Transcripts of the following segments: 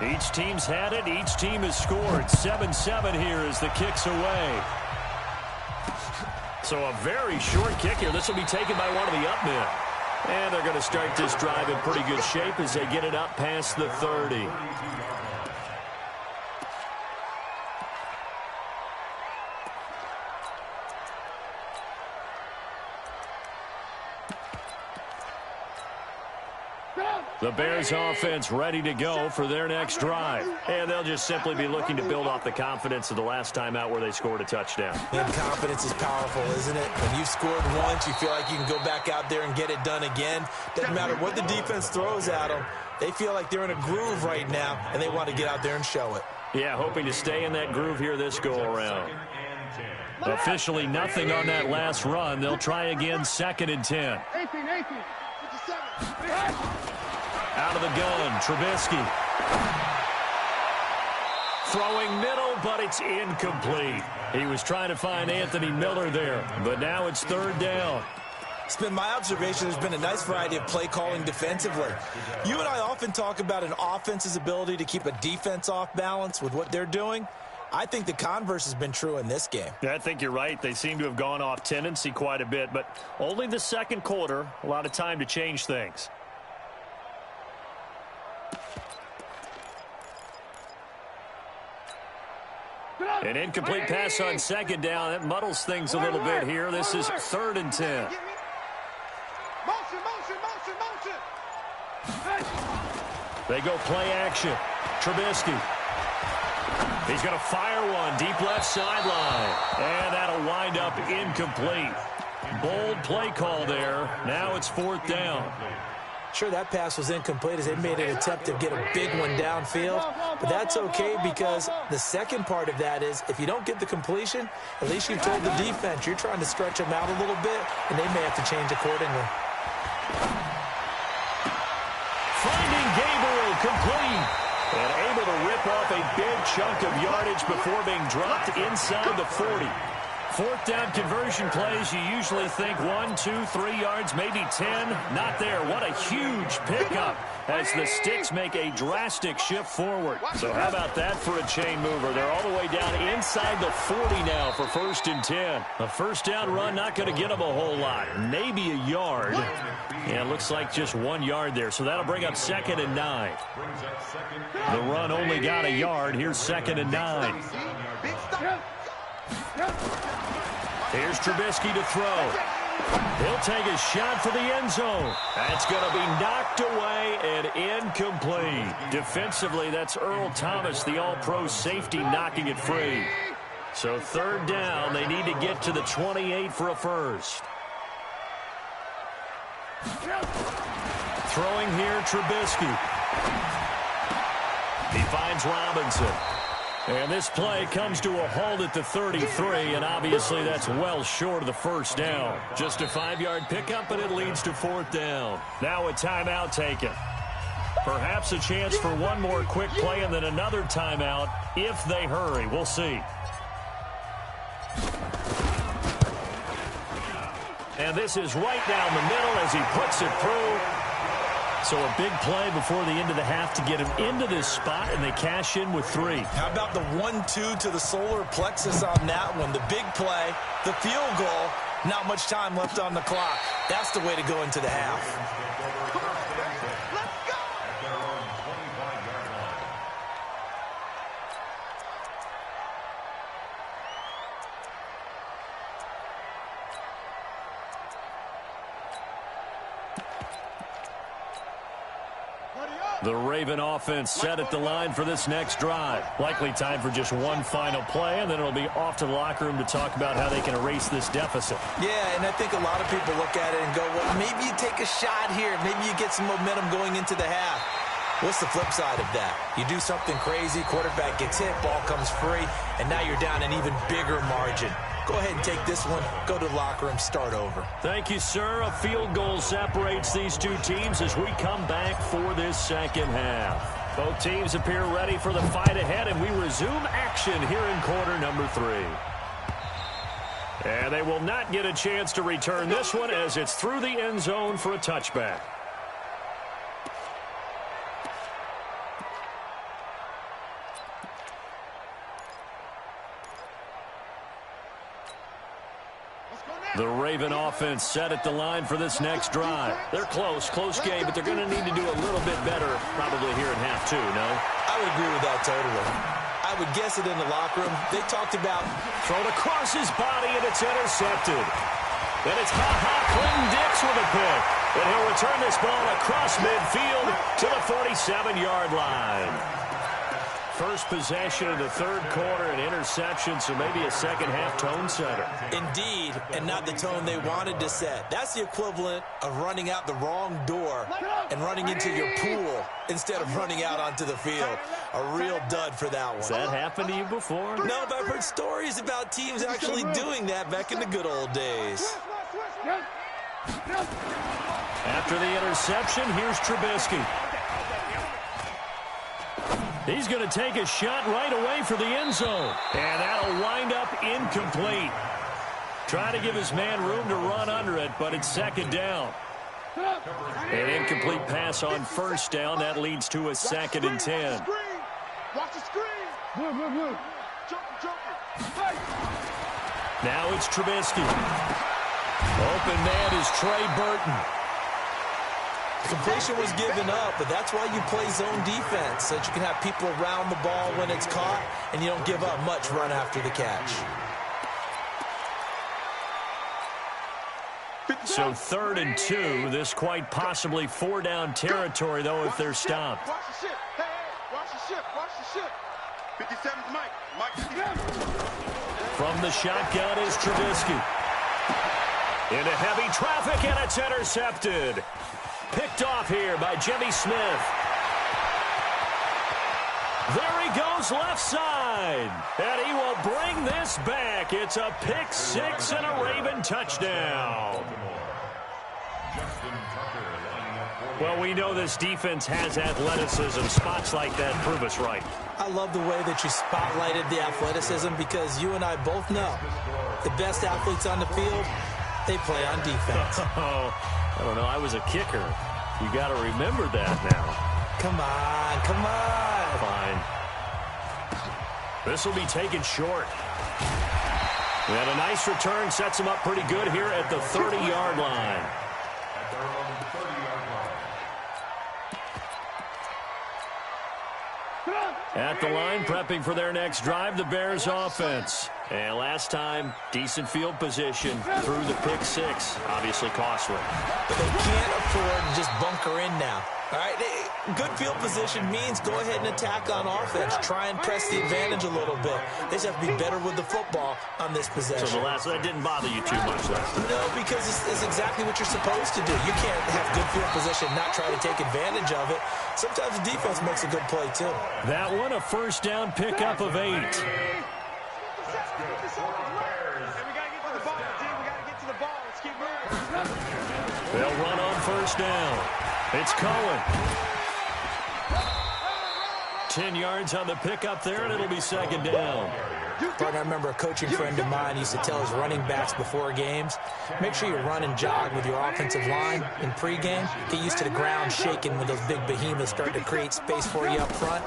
Each team's had it. Each team has scored. 7-7 here as the kick's away. So a very short kick here. This will be taken by one of the up men. And they're going to start this drive in pretty good shape as they get it up past the 30. The Bears offense ready to go for their next drive. And they'll just simply be looking to build off the confidence of the last time out where they scored a touchdown. And confidence is powerful, isn't it? When you've scored once, you feel like you can go back out there and get it done again. Doesn't matter what the defense throws at them. They feel like they're in a groove right now, and they want to get out there and show it. Yeah, hoping to stay in that groove here this go-around. Officially nothing on that last run. They'll try again, 2nd and 10. 18, 57. Out of the gun, Trubisky. Throwing middle, but it's incomplete. He was trying to find Anthony Miller there, but now it's 3rd down. It's been my observation there's been a nice variety of play calling defensively. You and I often talk about an offense's ability to keep a defense off balance with what they're doing. I think the converse has been true in this game. I think you're right. They seem to have gone off tendency quite a bit, but only the second quarter, a lot of time to change things. An incomplete pass on 2nd down. That muddles things a little bit here. This is 3rd and 10. Motion, motion, motion, motion. They go play action. Trubisky. He's going to fire one deep left sideline. And that'll wind up incomplete. Bold play call there. Now it's 4th down. Sure, that pass was incomplete as they made an attempt to get a big one downfield, but that's okay because the second part of that is if you don't get the completion, at least you've told the defense you're trying to stretch them out a little bit, and they may have to change accordingly. Finding Gabriel complete and able to rip off a big chunk of yardage before being dropped inside the 40. 4th down conversion plays, you usually think 1, 2, 3 yards, maybe 10. Not there. What a huge pickup as the Sticks make a drastic shift forward. So how about that for a chain mover? They're all the way down inside the 40 now for 1st and 10. A 1st down run not going to get them a whole lot. Maybe a yard. Yeah, it looks like just 1 yard there. So that'll bring up 2nd and 9. The run only got a yard. Here's 2nd and 9. Here's Trubisky to throw. He'll take a shot for the end zone. That's going to be knocked away and incomplete. Defensively, that's Earl Thomas, the all-pro safety, knocking it free. So 3rd down, they need to get to the 28 for a first. Throwing here, Trubisky. He finds Robinson. And this play comes to a halt at the 33, and obviously that's well short of the 1st down. Just a 5-yard pickup, but it leads to 4th down. Now a timeout taken. Perhaps a chance for one more quick play and then another timeout if they hurry. We'll see. And this is right down the middle as he puts it through. So a big play before the end of the half to get him into this spot, and they cash in with 3. How about the 1-2 to the solar plexus on that one? The big play, the field goal, not much time left on the clock. That's the way to go into the half. The Raven offense set at the line for this next drive. Likely time for just one final play, and then it'll be off to the locker room to talk about how they can erase this deficit. Yeah, and I think a lot of people look at it and go, well, maybe you take a shot here. Maybe you get some momentum going into the half. What's the flip side of that? You do something crazy, quarterback gets hit, ball comes free, and now you're down an even bigger margin. Go ahead and take this one, go to the locker room, start over. Thank you, sir. A field goal separates these two teams as we come back for this second half. Both teams appear ready for the fight ahead, and we resume action here in quarter number 3. And they will not get a chance to return this one as it's through the end zone for a touchback. The Raven offense set at the line for this next drive. They're close game, but they're going to need to do a little bit better probably here in half two, no? I would agree with that totally. I would guess it in the locker room. They talked about thrown across his body, and it's intercepted. Then it's Clinton-Dix with a pick. And he'll return this ball across midfield to the 47-yard line. First possession of the third quarter, an interception, so maybe a second-half tone setter. Indeed, and not the tone they wanted to set. That's the equivalent of running out the wrong door and running into your pool instead of running out onto the field. A real dud for that one. Has that happened to you before? No, but I've heard stories about teams actually doing that back in the good old days. After the interception, here's Trubisky. He's going to take a shot right away for the end zone. And that'll wind up incomplete. Trying to give his man room to run under it, but it's second down. An incomplete pass on first down. That leads to a 2nd and 10. Watch the screen. Now it's Trubisky. Open man is Trey Burton. Completion was given up, but that's why you play zone defense, so that you can have people around the ball when it's caught, and you don't give up much run after the catch. So 3rd and 2, this quite possibly 4-down territory, though, if they're stopped. Watch the ship. Hey, watch the ship. Watch the ship. 57's Mike. Mike 57. From the shotgun is Trubisky. Into heavy traffic, and it's intercepted. Picked off here by Jimmy Smith. There he goes left side. And he will bring this back. It's a pick six and a Raven touchdown. Well, we know this defense has athleticism. Spots like that prove us right. I love the way that you spotlighted the athleticism because you and I both know the best athletes on the field, they play on defense. I don't know. I was a kicker. You got to remember that now. Come on, come on. Fine. This will be taken short. And a nice return sets him up pretty good here at the 30-yard line. At the line, prepping for their next drive, the Bears offense. And last time, decent field position through the pick six. Obviously costly. But they can't afford to just bunker in now. All right, good field position means go ahead and attack on offense. Try and press the advantage a little bit. They just have to be better with the football on this possession. So that didn't bother you too much last time? No, because it's exactly what you're supposed to do. You can't have good field position, not try to take advantage of it. Sometimes the defense makes a good play, too. That one, a first down pickup of 8. They'll run on first down. It's Cohen. 10 yards on the pickup there, and it'll be second down. Partner, I remember a coaching friend of mine used to tell his running backs before games, make sure you run and jog with your offensive line in pregame. Get used to the ground shaking when those big behemoths start to create space for you up front.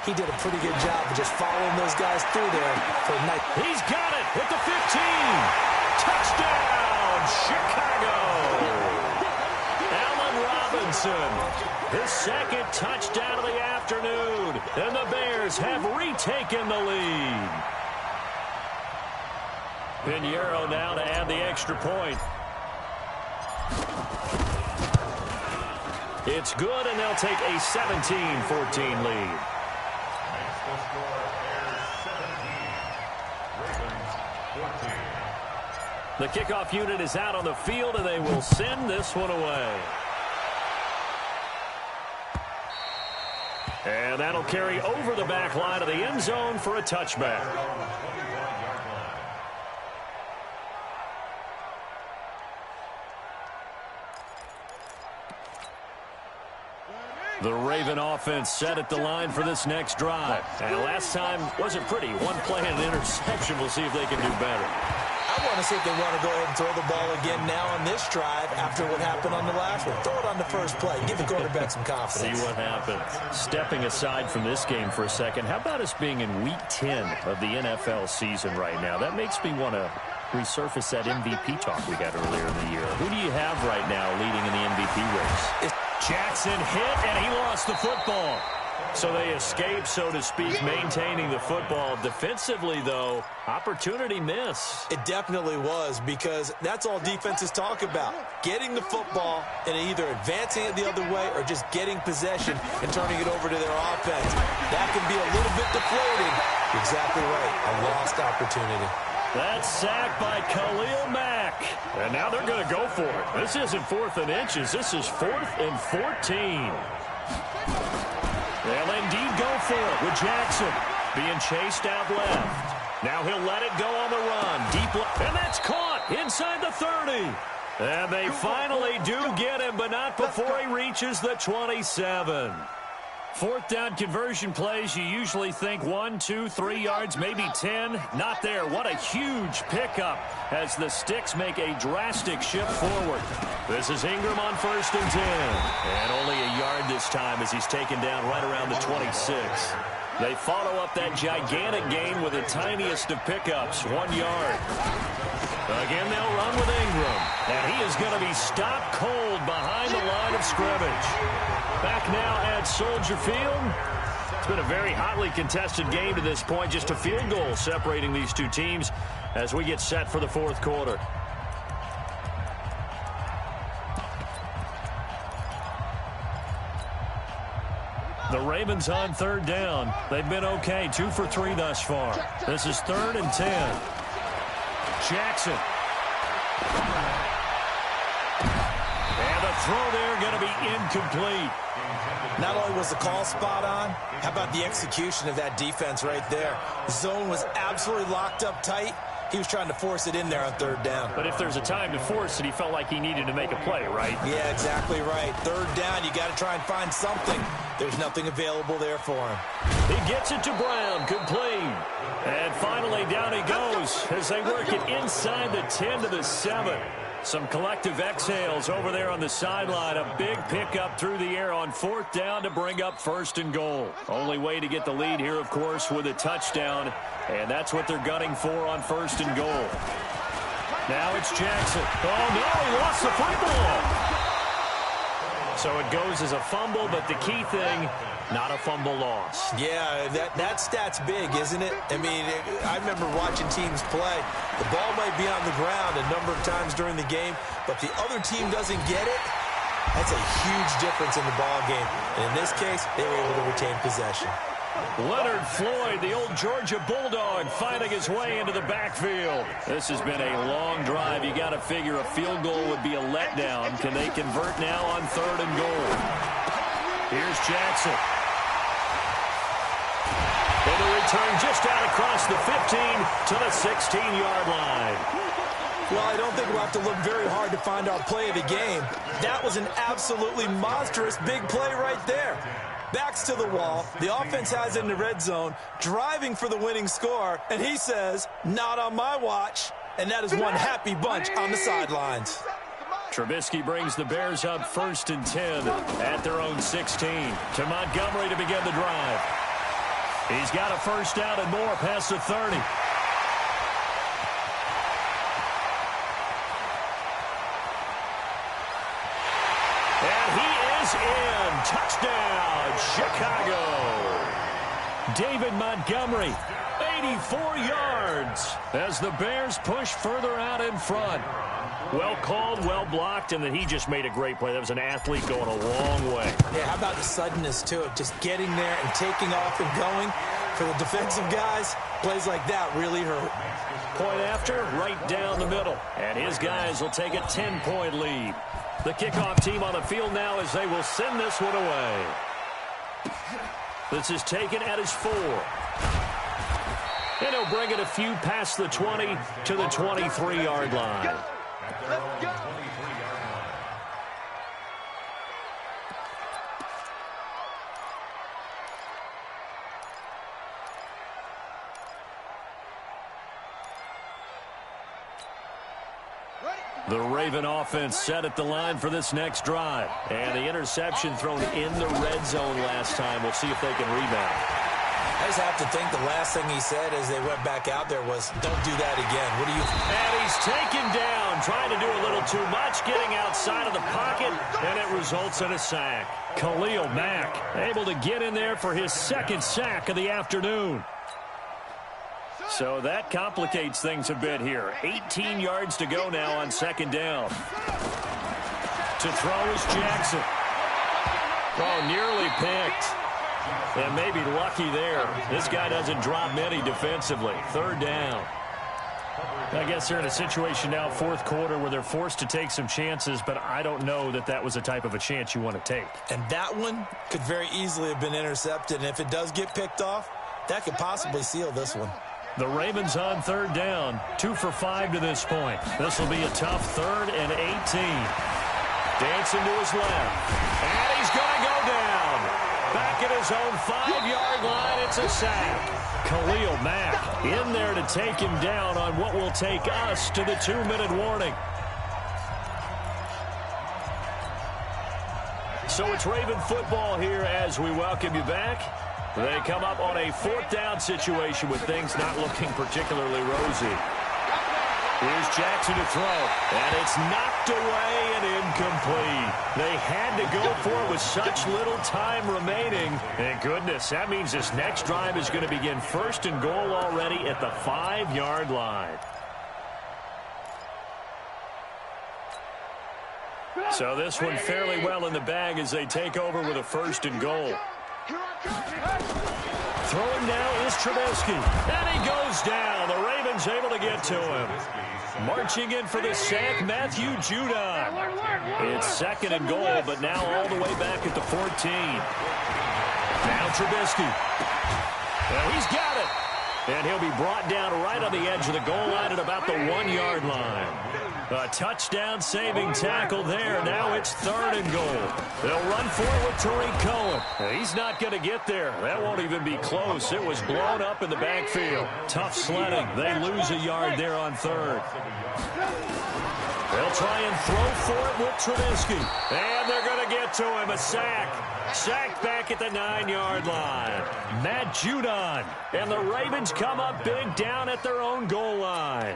He did a pretty good job of just following those guys through there for a night. He's got it at the 15. Touchdown, Chicago. Allen Robinson, his second touchdown of the afternoon. And the Bears have retaken the lead. Pinheiro now to add the extra point. It's good, and they'll take a 17-14 lead. The kickoff unit is out on the field, and they will send this one away. And that'll carry over the back line of the end zone for a touchback. The Raven offense set at the line for this next drive. And last time wasn't pretty. One play and an interception. We'll see if they can do better. I want to see if they want to go ahead and throw the ball again now on this drive after what happened on the last one. Throw it on the first play. Give the quarterback some confidence. See what happens. Stepping aside from this game for a second, how about us being in Week 10 of the NFL season right now? That makes me want to resurface that MVP talk we had earlier in the year. Who do you have right now leading in the MVP race? Jackson hit, and he lost the football. So they escape, so to speak, maintaining the football. Defensively, though, opportunity miss. It definitely was, because that's all defenses talk about. Getting the football and either advancing it the other way or just getting possession and turning it over to their offense. That can be a little bit deflating. Exactly right. A lost opportunity. That's sacked by Khalil Mack. And now they're going to go for it. This isn't 4th and inches. This is 4th and 14. They'll indeed go for it with Jackson being chased out left. Now he'll let it go on the run. Deep left. And that's caught inside the 30. And they finally do get him, but not before he reaches the 27. 4th down conversion plays, you usually think 1, 2, 3 yards, maybe 10. Not there. What a huge pickup as the Sticks make a drastic shift forward. This is Ingram on 1st and 10. And only a yard this time as he's taken down right around the 26. They follow up that gigantic gain with the tiniest of pickups, 1 yard. Again, they'll run with Ingram. And he is going to be stopped cold behind the line of scrimmage. Back now at Soldier Field. It's been a very hotly contested game to this point. Just a field goal separating these two teams as we get set for the 4th quarter. The Ravens on 3rd down. They've been okay, 2 for 3 thus far. This is 3rd and 10. Jackson. And the throw there going to be incomplete. Not only was the call spot on, how about the execution of that defense right there? The zone was absolutely locked up tight. He was trying to force it in there on 3rd down. But if there's a time to force it, he felt like he needed to make a play, right? Yeah, exactly right. 3rd down, you got to try and find something. There's nothing available there for him. He gets it to Brown, complete. And finally down he goes as they work it inside the 10 to the 7. Some collective exhales over there on the sideline. A big pickup through the air on 4th down to bring up 1st and goal. Only way to get the lead here, of course, with a touchdown. And that's what they're gunning for on 1st and goal. Now it's Jackson. Oh, no, he lost the football. So it goes as a fumble, but the key thing, not a fumble loss. Yeah, that stat's big, isn't it? I mean, I remember watching teams play. The ball might be on the ground a number of times during the game, but the other team doesn't get it. That's a huge difference in the ball game. And in this case, they were able to retain possession. Leonard Floyd, the old Georgia Bulldog, finding his way into the backfield. This has been a long drive. You got to figure a field goal would be a letdown. Can they convert now on 3rd and goal? Here's Jackson. And the return just out across the 15 to the 16-yard line. Well, I don't think we'll have to look very hard to find our play of the game. That was an absolutely monstrous big play right there. Backs to the wall. The offense has it in the red zone, driving for the winning score, and he says, not on my watch. And that is one happy bunch on the sidelines. Trubisky brings the Bears up 1st and 10 at their own 16. To Montgomery to begin the drive. He's got a 1st down and more past the 30. And he is in. Touchdown, Chicago. David Montgomery, 84 yards as the Bears push further out in front. Well called, well blocked, and then he just made a great play. That was an athlete going a long way. Yeah, how about the suddenness to it? Just getting there and taking off and going. For the defensive guys, plays like that really hurt. Point after, right down the middle. And his guys will take a 10-point lead. The kickoff team on the field now as they will send this one away. This is taken at his 4. And he'll bring it a few past the 20 to the 23-yard line. Let's go. The Raven offense set at the line for this next drive. And the interception thrown in the red zone last time. We'll see if they can rebound. I just have to think the last thing he said as they went back out there was, don't do that again. What do you think? And he's taken down, trying to do a little too much, getting outside of the pocket, and it results in a sack. Khalil Mack able to get in there for his second sack of the afternoon. So that complicates things a bit here. 18 yards to go now on second down. To throw is Jackson. Oh, nearly picked. And maybe lucky there. This guy doesn't drop many defensively. Third down. I guess they're in a situation now, fourth quarter, where they're forced to take some chances, but I don't know that that was the type of a chance you want to take. And that one could very easily have been intercepted. And if it does get picked off, that could possibly seal this one. The Ravens on third down, 2 for 5 to this point. This will be a tough 3rd and 18. Dancing to his left. And he's going to go down. Back at his own 5-yard line, it's a sack. Khalil Mack in there to take him down on what will take us to the 2-minute warning. So it's Raven football here as we welcome you back. They come up on a 4th down situation with things not looking particularly rosy. Here's Jackson to throw, and it's knocked away and incomplete. They had to go for it with such little time remaining. And goodness, that means this next drive is going to begin 1st and goal already at the 5-yard line. So this one fairly well in the bag as they take over with a 1st and goal. Throwing now is Trubisky. And he goes down. The Ravens able to get to him. Marching in for the sack, Matthew Judon. It's 2nd and goal, but now all the way back at the 14. Now Trubisky. Well, he's got it. And he'll be brought down right on the edge of the goal line at about the 1-yard line. A touchdown-saving tackle there. Now it's 3rd and goal. They'll run for it with Tariq Cohen. He's not going to get there. That won't even be close. It was blown up in the backfield. Tough sledding. They lose a yard there on 3rd. They'll try and throw for it with Trubisky. And they're going to get to him. A sack. Sacked back at the 9-yard line. Matt Judon. And the Ravens come up big down at their own goal line.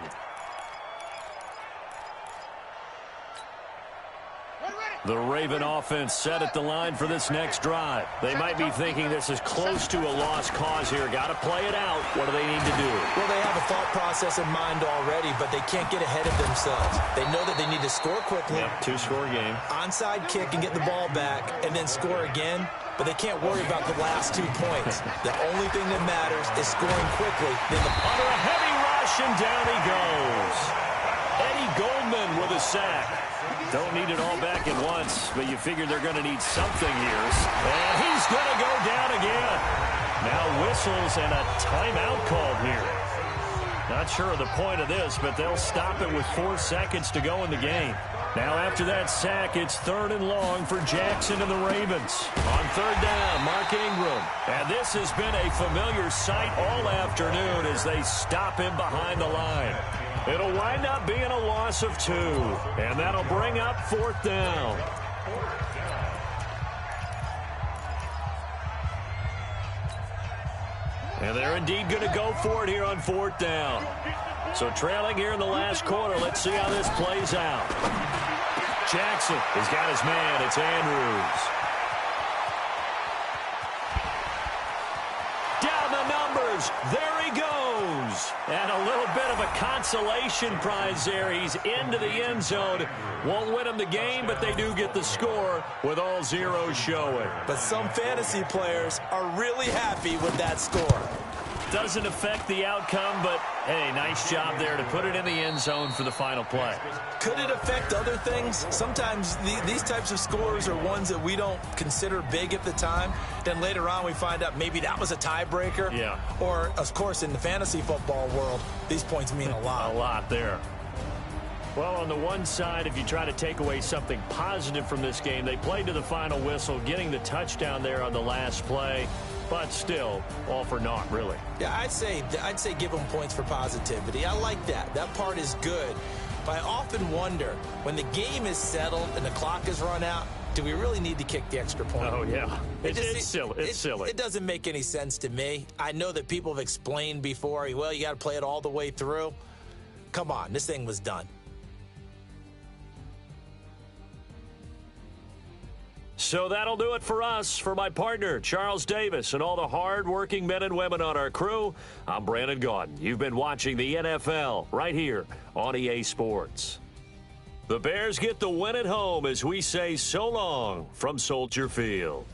The Raven offense set at the line for this next drive. They might be thinking this is close to a lost cause here. Got to play it out. What do they need to do? Well, they have a thought process in mind already, but they can't get ahead of themselves. They know that they need to score quickly. Yep, 2-score game. Onside kick and get the ball back and then score again. But they can't worry about the last 2 points. The only thing that matters is scoring quickly. Then under a heavy rush, and down he goes. Eddie Goldman with a sack. Don't need it all back at once, but you figure they're going to need something here. And he's going to go down again. Now whistles and a timeout called here. Not sure of the point of this, but they'll stop it with 4 seconds to go in the game. Now after that sack, it's 3rd and long for Jackson and the Ravens. On 3rd down, Mark Ingram. And this has been a familiar sight all afternoon as they stop him behind the line. It'll wind up being a loss of 2. And that'll bring up 4th down. And they're indeed going to go for it here on 4th down. So trailing here in the last quarter, let's see how this plays out. Jackson has got his man. It's Andrews. Down the numbers. There he goes. And a little bit of a consolation prize there. He's into the end zone. Won't win him the game, but they do get the score with all zeros showing. But some fantasy players are really happy with that score. Doesn't affect the outcome, but, hey, nice job there to put it in the end zone for the final play. Could it affect other things? Sometimes these types of scores are ones that we don't consider big at the time. Then later on we find out maybe that was a tiebreaker. Yeah. Or, of course, in the fantasy football world, these points mean a lot. A lot there. Well, on the one side, if you try to take away something positive from this game, they played to the final whistle, getting the touchdown there on the last play. But still, all for naught, really. Yeah, I'd say give them points for positivity. I like that. That part is good. But I often wonder, when the game is settled and the clock is run out, do we really need to kick the extra point? Oh, yeah. It's silly. It's silly. It doesn't make any sense to me. I know that people have explained before, well, you got to play it all the way through. Come on, this thing was done. So that'll do it for us. For my partner, Charles Davis, and all the hard-working men and women on our crew, I'm Brandon Gaudin. You've been watching the NFL right here on EA Sports. The Bears get the win at home as we say so long from Soldier Field.